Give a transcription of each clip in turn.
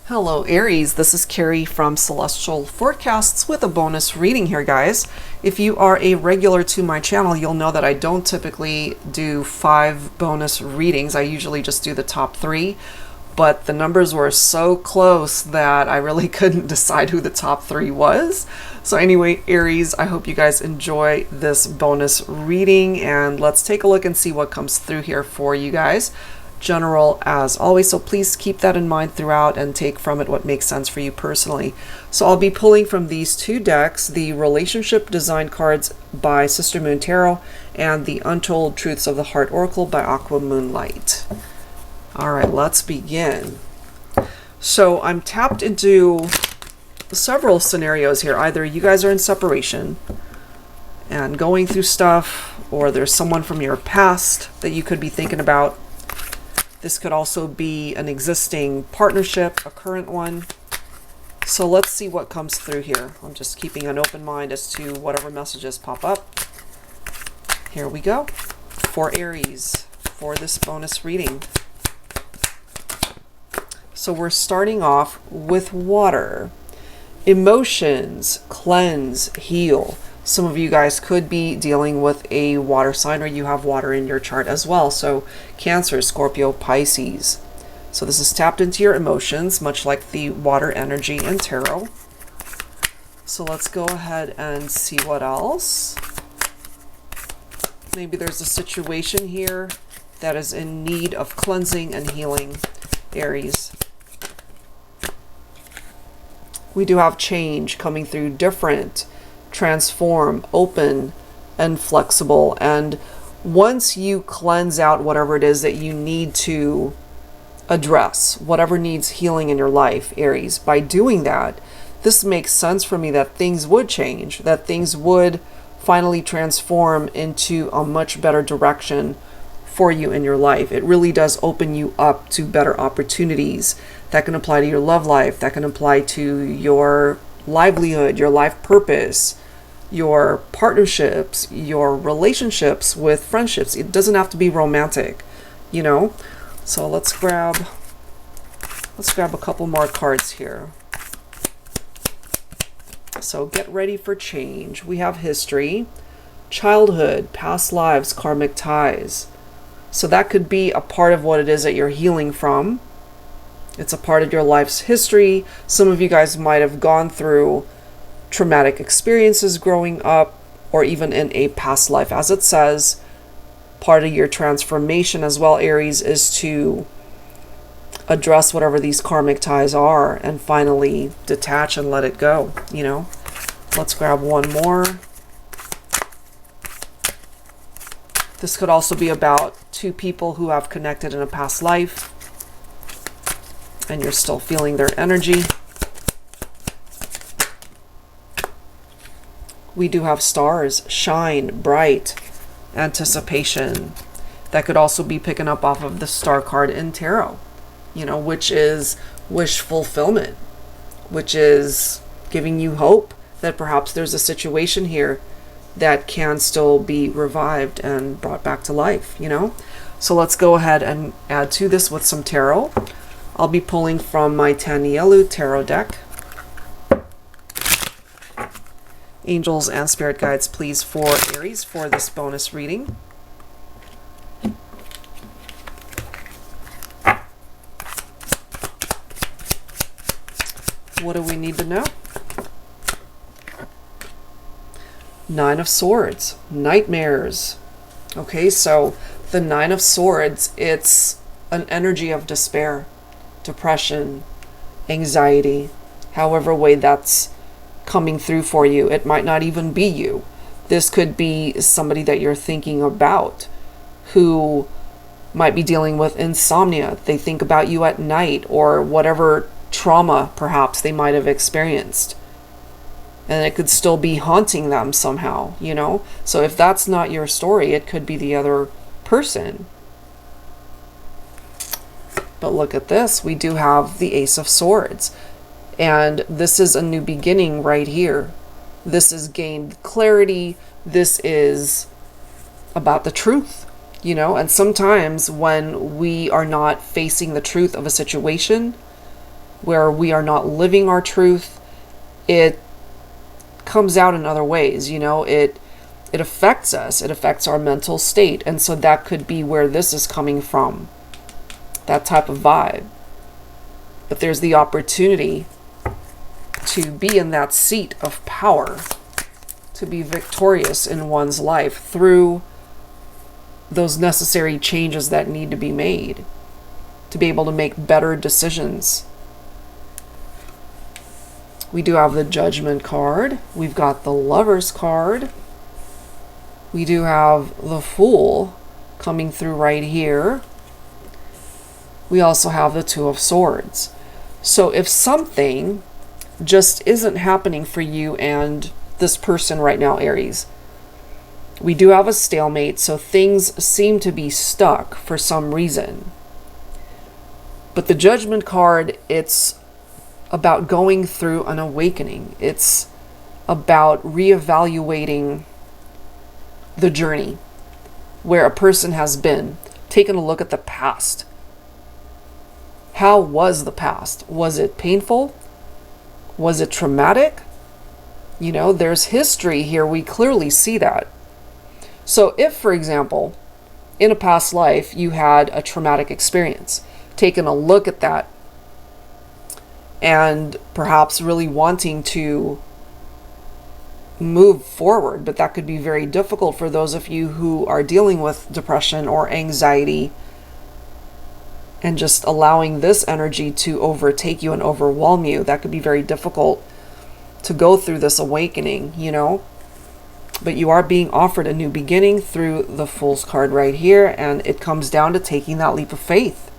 Hello Aries, this is Carrie from Celestial Forecasts with a bonus reading here, guys. If you are a regular to my channel, you'll know that I don't typically do 5 bonus readings. I usually just do the top 3, but the numbers were so close that I really couldn't decide who the top 3 was. So anyway, Aries, I hope you guys enjoy this bonus reading, and let's take a look and see what comes through here for you guys. General as always, so please keep that in mind throughout and take from it what makes sense for you personally. So I'll be pulling from these 2 decks, the Relationship Design cards by Sister Moon Tarot and the Untold Truths of the Heart Oracle by Aqua Moonlight. Alright, let's begin. So I'm tapped into several scenarios here. Either you guys are in separation and going through stuff, or there's someone from your past that you could be thinking about. This could also be an existing partnership, a current one. So let's see what comes through here. I'm just keeping an open mind as to whatever messages pop up. Here we go. For Aries, for this bonus reading. So we're starting off with water. Emotions, cleanse, heal. Some of you guys could be dealing with a water sign, or you have water in your chart as well. So Cancer, Scorpio, Pisces. So this is tapped into your emotions, much like the water energy in tarot. So let's go ahead and see what else. Maybe there's a situation here that is in need of cleansing and healing, Aries. We do have change coming through, different, transform, open, and flexible. And once you cleanse out whatever it is that you need to address, whatever needs healing in your life, Aries, by doing that, this makes sense for me that things would change, that things would finally transform into a much better direction for you in your life. It really does open you up to better opportunities that can apply to your love life, that can apply to your livelihood, your life purpose, your partnerships, your relationships with friendships. It doesn't have to be romantic, you know. So let's grab a couple more cards here. So get ready for change. We have history, childhood, past lives, karmic ties. So that could be a part of what it is that you're healing from. It's a part of your life's history. Some of you guys might have gone through traumatic experiences growing up, or even in a past life. As it says, part of your transformation as well, Aries, is to address whatever these karmic ties are and finally detach and let it go, you know. Let's grab one more. This could also be about 2 people who have connected in a past life and you're still feeling their energy. We do have stars, shine, bright, anticipation. That could also be picking up off of the star card in tarot, you know, which is wish fulfillment, which is giving you hope that perhaps there's a situation here that can still be revived and brought back to life, you know. So let's go ahead and add to this with some tarot. I'll be pulling from my TANIELU tarot deck. Angels and spirit guides, please, for Aries for this bonus reading. What do we need to know? 9 of Swords, nightmares. Okay, so the 9 of Swords, it's an energy of despair, depression, anxiety, however way that's coming through for you. It might not even be you. This could be somebody that you're thinking about who might be dealing with insomnia. They think about you at night, or whatever trauma perhaps they might have experienced. And it could still be haunting them somehow, you know? So if that's not your story, it could be the other person. But look at this. We do have the Ace of Swords. And this is a new beginning right here. This is gained clarity. This is about the truth, you know. And sometimes when we are not facing the truth of a situation, where we are not living our truth, it comes out in other ways. You know, it affects us. It affects our mental state. And so that could be where this is coming from, that type of vibe. But there's the opportunity to be in that seat of power, to be victorious in one's life through those necessary changes that need to be made, to be able to make better decisions. We do have the Judgment card. We've got the Lovers card. We do have the Fool coming through right here. We also have the Two of Swords. So if something just isn't happening for you and this person right now, Aries, we do have a stalemate, so things seem to be stuck for some reason. But the Judgment card, it's about going through an awakening. It's about reevaluating the journey where a person has been, taking a look at the past. How was the past? Was it painful? Was it traumatic? You know, there's history here. We clearly see that. So if, for example, in a past life, you had a traumatic experience, taking a look at that and perhaps really wanting to move forward, but that could be very difficult for those of you who are dealing with depression or anxiety, and just allowing this energy to overtake you and overwhelm you. That could be very difficult to go through this awakening, you know. But you are being offered a new beginning through the Fool's card right here, and it comes down to taking that leap of faith.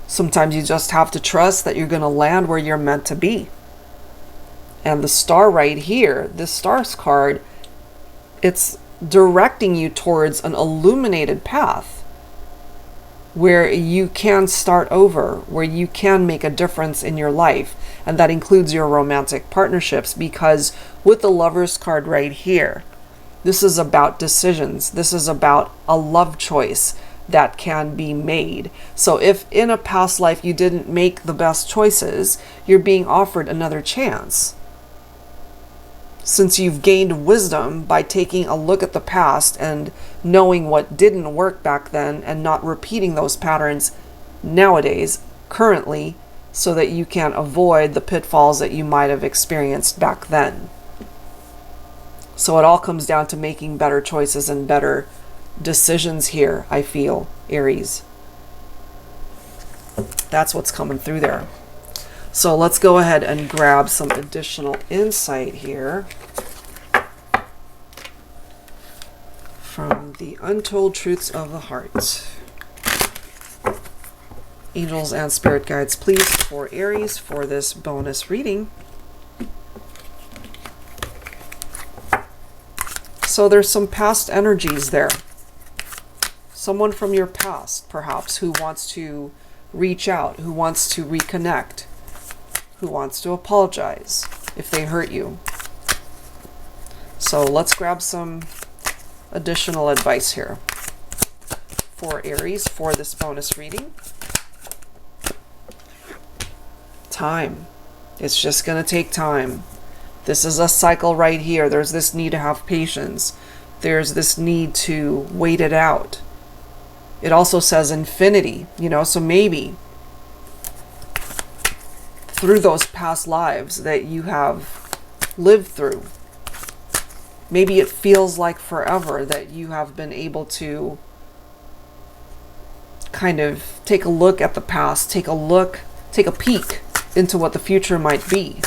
Sometimes you just have to trust that you're going to land where you're meant to be. And the Star right here, this Star's card, it's directing you towards an illuminated path where you can start over, where you can make a difference in your life. And that includes your romantic partnerships, because with the Lovers card right here, this is about decisions. This is about a love choice that can be made. So if in a past life you didn't make the best choices, you're being offered another chance. Since you've gained wisdom by taking a look at the past and knowing what didn't work back then and not repeating those patterns nowadays, currently, so that you can avoid the pitfalls that you might have experienced back then. So it all comes down to making better choices and better decisions here, I feel, Aries. That's what's coming through there. So let's go ahead and grab some additional insight here from the Untold Truths of the Heart. Angels and spirit guides, please, for Aries for this bonus reading. So there's some past energies there. Someone from your past, perhaps, who wants to reach out, who wants to reconnect, who wants to apologize if they hurt you. So let's grab some additional advice here for Aries for this bonus reading. Time. It's just going to take time. This is a cycle right here. There's this need to have patience. There's this need to wait it out. It also says infinity, you know, so maybe through those past lives that you have lived through, maybe it feels like forever that you have been able to kind of take a look at the past, take a peek into what the future might be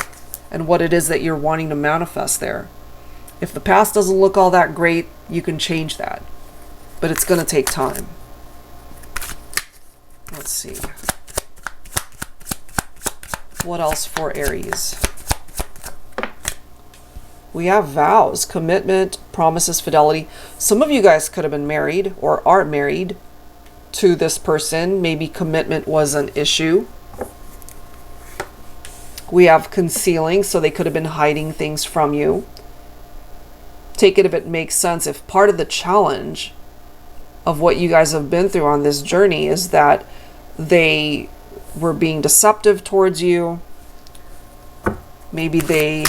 and what it is that you're wanting to manifest there. If the past doesn't look all that great, you can change that, but it's going to take time. Let's see. What else for Aries? We have vows, commitment, promises, fidelity. Some of you guys could have been married or are married to this person. Maybe commitment was an issue. We have concealing, so they could have been hiding things from you. Take it if it makes sense. If part of the challenge of what you guys have been through on this journey is that they were being deceptive towards you. Maybe they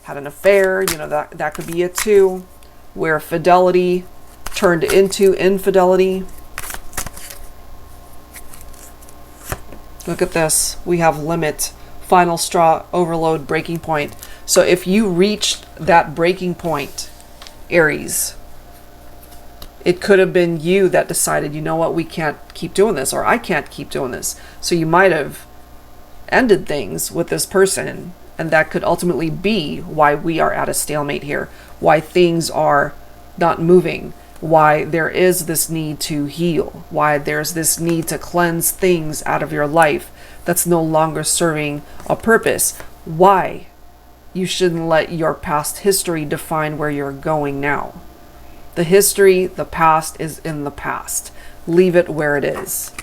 had an affair, you know, that could be it too, where fidelity turned into infidelity. Look at this. We have limit, final straw, overload, breaking point. So if you reached that breaking point, Aries, it could have been you that decided, you know what, we can't keep doing this, or I can't keep doing this. So you might have ended things with this person, and that could ultimately be why we are at a stalemate here, why things are not moving, why there is this need to heal, why there's this need to cleanse things out of your life that's no longer serving a purpose, why you shouldn't let your past history define where you're going now. The history, the past is in the past. Leave it where it is.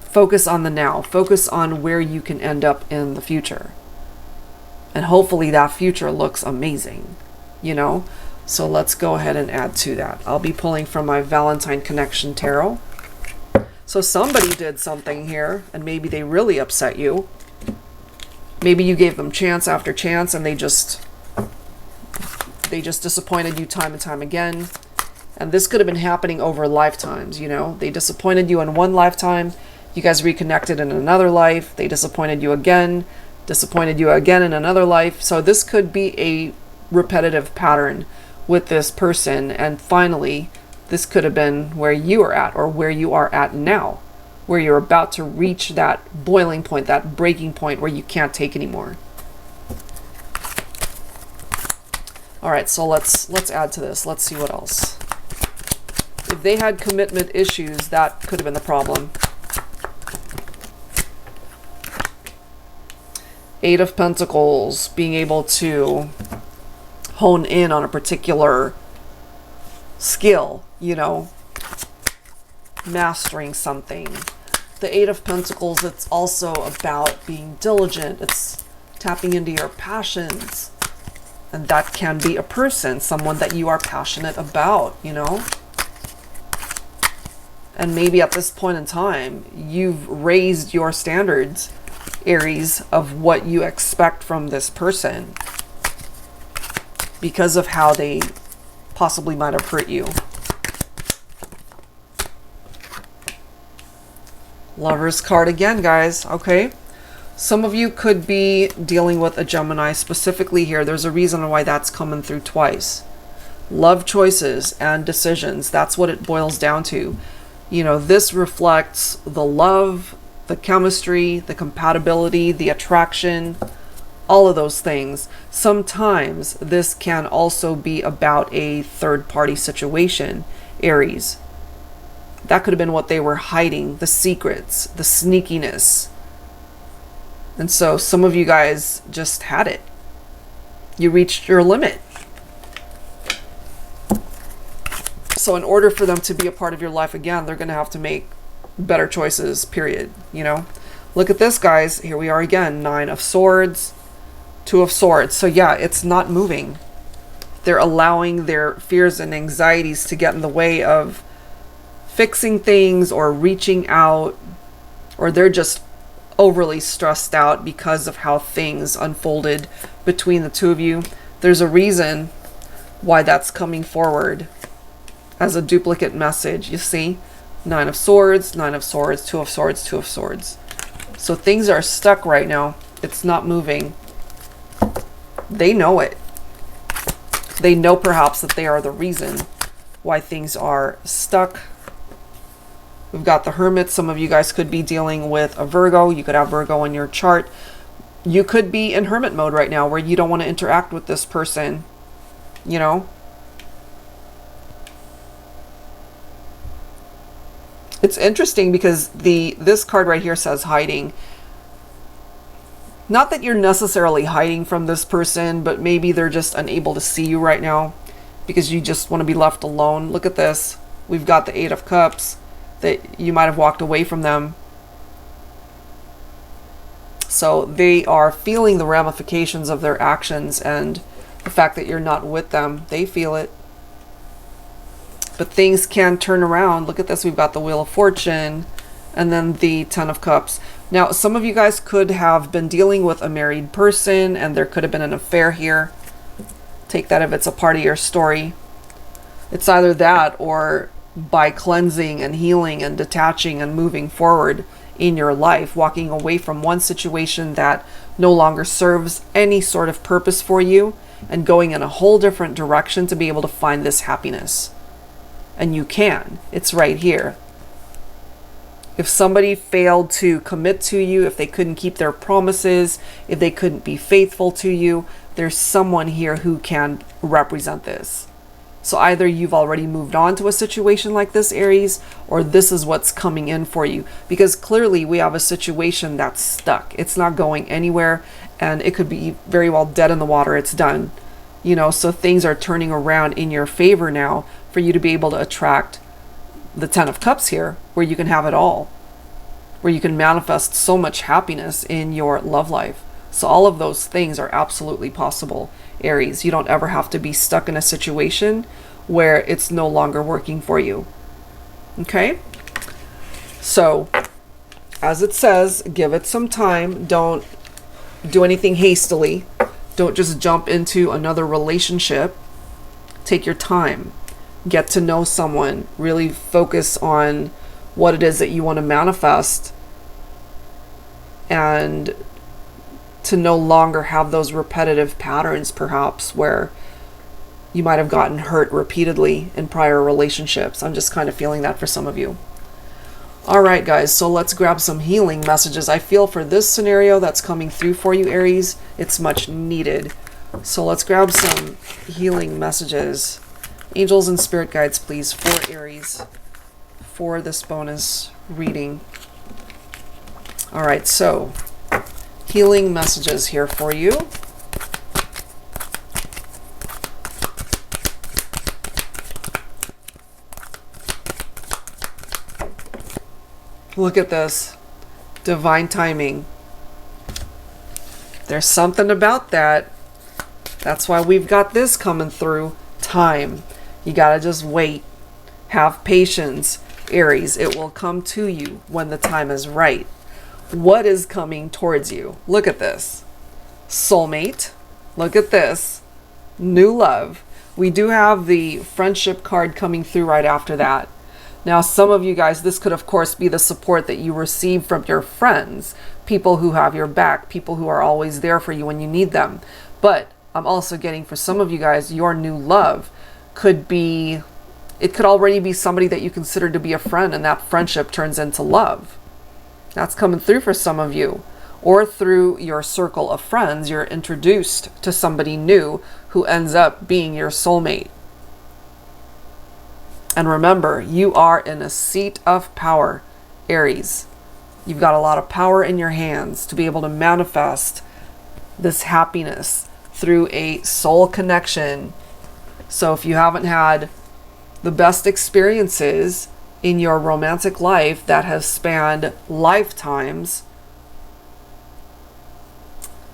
Focus on the now. Focus on where you can end up in the future. And hopefully that future looks amazing, you know? So let's go ahead and add to that. I'll be pulling from my Valentine Connection Tarot. So somebody did something here, and maybe they really upset you. Maybe you gave them chance after chance, and they just disappointed you time and time again. And this could have been happening over lifetimes, you know? They disappointed you in one lifetime. You guys reconnected in another life. They disappointed you again in another life. So this could be a repetitive pattern with this person. And finally, this could have been where you are at, or where you are at now, where you're about to reach that boiling point, that breaking point where you can't take anymore. All right, so let's add to this. Let's see what else. If they had commitment issues, that could have been the problem. Eight of Pentacles, being able to hone in on a particular skill, you know, mastering something. The Eight of Pentacles, it's also about being diligent. It's tapping into your passions. And that can be a person, someone that you are passionate about, you know. And maybe at this point in time, you've raised your standards, Aries, of what you expect from this person because of how they possibly might have hurt you. Lover's card again, guys. Okay. Some of you could be dealing with a Gemini specifically here. There's a reason why that's coming through twice. Love choices and decisions. That's what it boils down to. You know, this reflects the love, the chemistry, the compatibility, the attraction, all of those things. Sometimes this can also be about a third-party situation, Aries. That could have been what they were hiding, the secrets, the sneakiness. And so some of you guys just had it. You reached your limit. So in order for them to be a part of your life again, they're going to have to make better choices, period. You know, look at this, guys. Here we are again. 9 of Swords, 2 of Swords. So yeah, it's not moving. They're allowing their fears and anxieties to get in the way of fixing things or reaching out, or they're just overly stressed out because of how things unfolded between the two of you. There's a reason why that's coming forward as a duplicate message. You see, 9 of Swords, 9 of Swords, 2 of Swords, 2 of Swords. So things are stuck right now. It's not moving. They know it. They know perhaps that they are the reason why things are stuck. We've got the Hermit. Some of you guys could be dealing with a Virgo. You could have Virgo in your chart. You could be in Hermit mode right now where you don't want to interact with this person, you know. It's interesting because this card right here says hiding. Not that you're necessarily hiding from this person, but maybe they're just unable to see you right now because you just want to be left alone. Look at this. We've got the 8 of Cups, that you might have walked away from them. So they are feeling the ramifications of their actions and the fact that you're not with them. They feel it. But things can turn around. Look at this. We've got the Wheel of Fortune, and then the Ten of Cups. Now, some of you guys could have been dealing with a married person, and there could have been an affair here. Take that if it's a part of your story. It's either that, or by cleansing and healing and detaching and moving forward in your life, walking away from one situation that no longer serves any sort of purpose for you, and going in a whole different direction to be able to find this happiness. And you can. It's right here. If somebody failed to commit to you, if they couldn't keep their promises, if they couldn't be faithful to you, there's someone here who can represent this. So either you've already moved on to a situation like this, Aries, or this is what's coming in for you. Because clearly we have a situation that's stuck. It's not going anywhere, and it could be very well dead in the water. It's done. You know, so things are turning around in your favor now for you to be able to attract the Ten of Cups here, where you can have it all, where you can manifest so much happiness in your love life. So all of those things are absolutely possible, Aries. You don't ever have to be stuck in a situation where it's no longer working for you. Okay? So, as it says, give it some time. Don't do anything hastily. Don't just jump into another relationship. Take your time. Get to know someone. Really focus on what it is that you want to manifest, and to no longer have those repetitive patterns, perhaps, where you might have gotten hurt repeatedly in prior relationships. I'm just kind of feeling that for some of you. All right, guys, so let's grab some healing messages. I feel for this scenario that's coming through for you, Aries, it's much needed. So let's grab some healing messages. Angels and spirit guides, please, for Aries, for this bonus reading. All right, so healing messages here for you. Look at this. Divine timing. There's something about that. That's why we've got this coming through. Time. You gotta just wait. Have patience, Aries. It will come to you when the time is right. What is coming towards you? Look at this. Soulmate. Look at this. New love. We do have the friendship card coming through right after that. Now, some of you guys, this could of course be the support that you receive from your friends, people who have your back, people who are always there for you when you need them. But I'm also getting, for some of you guys, your new love could be, it could already be somebody that you consider to be a friend, and that friendship turns into love. That's coming through for some of you. Or through your circle of friends, you're introduced to somebody new who ends up being your soulmate. And remember, you are in a seat of power, Aries. You've got a lot of power in your hands to be able to manifest this happiness through a soul connection. So if you haven't had the best experiences in your romantic life that has spanned lifetimes,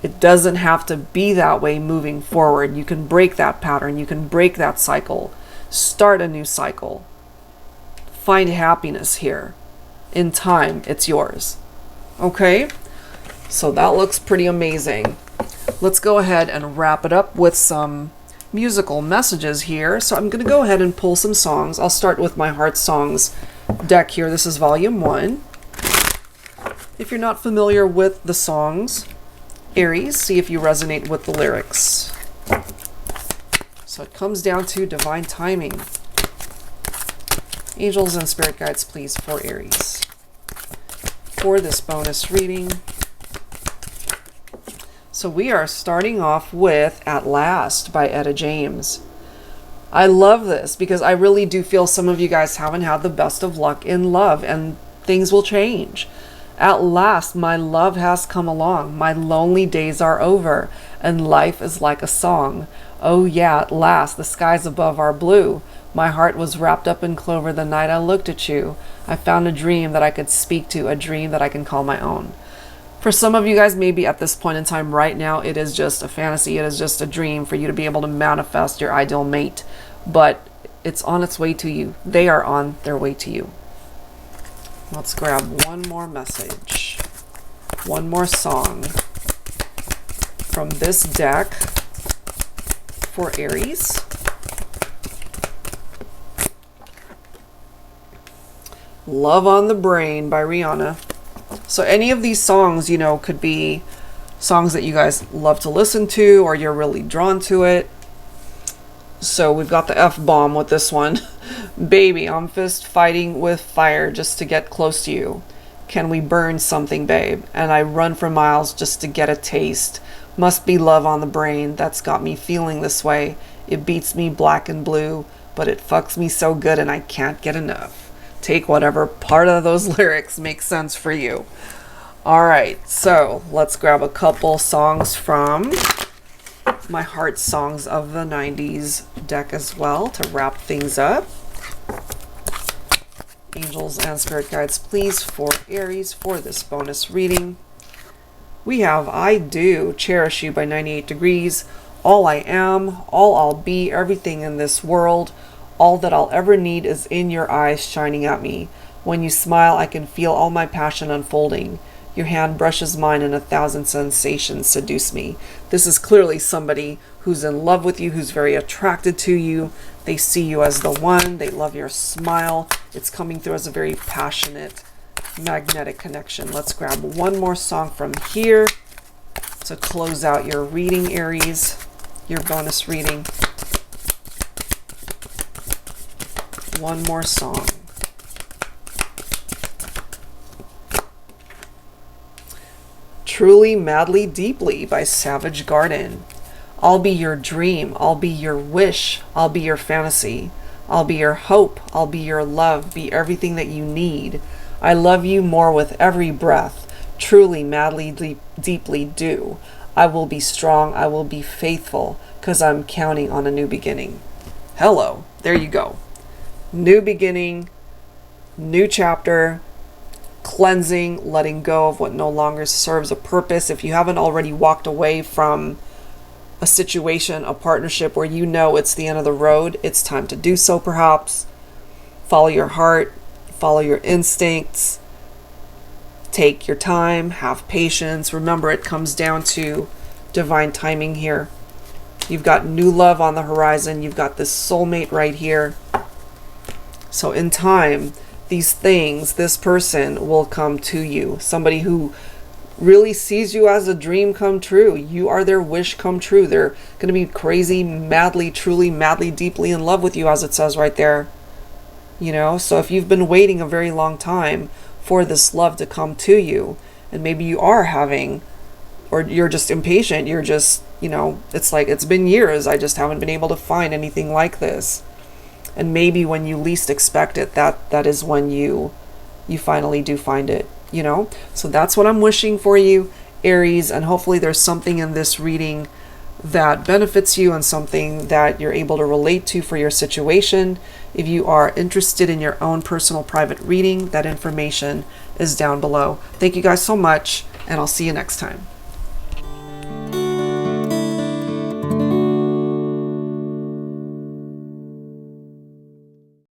it doesn't have to be that way moving forward. You can break that pattern. You can break that cycle. Start a new cycle. Find happiness here. In time, it's yours. Okay? So that looks pretty amazing. Let's go ahead and wrap it up with some musical messages here. So I'm going to go ahead and pull some songs. I'll start with my Heart Songs deck here. This is volume 1. If you're not familiar with the songs, Aries, see if you resonate with the lyrics. So it comes down to divine timing. Angels and spirit guides, please, for Aries, for this bonus reading. So we are starting off with At Last by Etta James. I love this because I really do feel some of you guys haven't had the best of luck in love, and things will change. At last, my love has come along. My lonely days are over, and life is like a song. Oh yeah, at last, the skies above are blue. My heart was wrapped up in clover the night I looked at you. I found a dream that I could speak to, a dream that I can call my own. For some of you guys, maybe at this point in time right now, it is just a fantasy. It is just a dream for you to be able to manifest your ideal mate. But it's on its way to you. They are on their way to you. Let's grab one more message, one more song from this deck for Aries. Love on the Brain by Rihanna. So any of these songs, you know, could be songs that you guys love to listen to or you're really drawn to it. So we've got the F-bomb with this one. Baby, I'm fist fighting with fire just to get close to you. Can we burn something, babe? And I run for miles just to get a taste. Must be love on the brain that's got me feeling this way. It beats me black and blue, but it fucks me so good and I can't get enough. Take whatever part of those lyrics makes sense for you. All right, so let's grab a couple songs from my Heart Songs of the 90s deck as well to wrap things up. Angels and Spirit Guides, please, for Aries for this bonus reading. We have I Do Cherish You by 98 Degrees. All I am, all I'll be, everything in this world. All that I'll ever need is in your eyes shining at me. When you smile, I can feel all my passion unfolding. Your hand brushes mine and 1,000 sensations seduce me. This is clearly somebody who's in love with you, who's very attracted to you. They see you as the one. They love your smile. It's coming through as a very passionate, magnetic connection. Let's grab one more song from here to close out your reading, Aries, your bonus reading. One more song. Truly, Madly, Deeply by Savage Garden. I'll be your dream. I'll be your wish. I'll be your fantasy. I'll be your hope. I'll be your love. Be everything that you need. I love you more with every breath. Truly, madly, deeply do. I will be strong. I will be faithful because I'm counting on a new beginning. Hello. There you go. New beginning, new chapter, cleansing, letting go of what no longer serves a purpose. If you haven't already walked away from a situation, a partnership where you know it's the end of the road, it's time to do so perhaps. Follow your heart, follow your instincts, take your time, have patience. Remember, it comes down to divine timing here. You've got new love on the horizon. You've got this soulmate right here. So in time, these things, this person will come to you. Somebody who really sees you as a dream come true. You are their wish come true. They're going to be crazy, madly, truly, madly, deeply in love with you, as it says right there. You know, so if you've been waiting a very long time for this love to come to you, and maybe you are having, or you're just impatient, you're just, you know, it's like, it's been years, I just haven't been able to find anything like this. And maybe when you least expect it, that is when you finally do find it, you know? So that's what I'm wishing for you, Aries, and hopefully there's something in this reading that benefits you and something that you're able to relate to for your situation. If you are interested in your own personal private reading, that information is down below. Thank you guys so much, and I'll see you next time.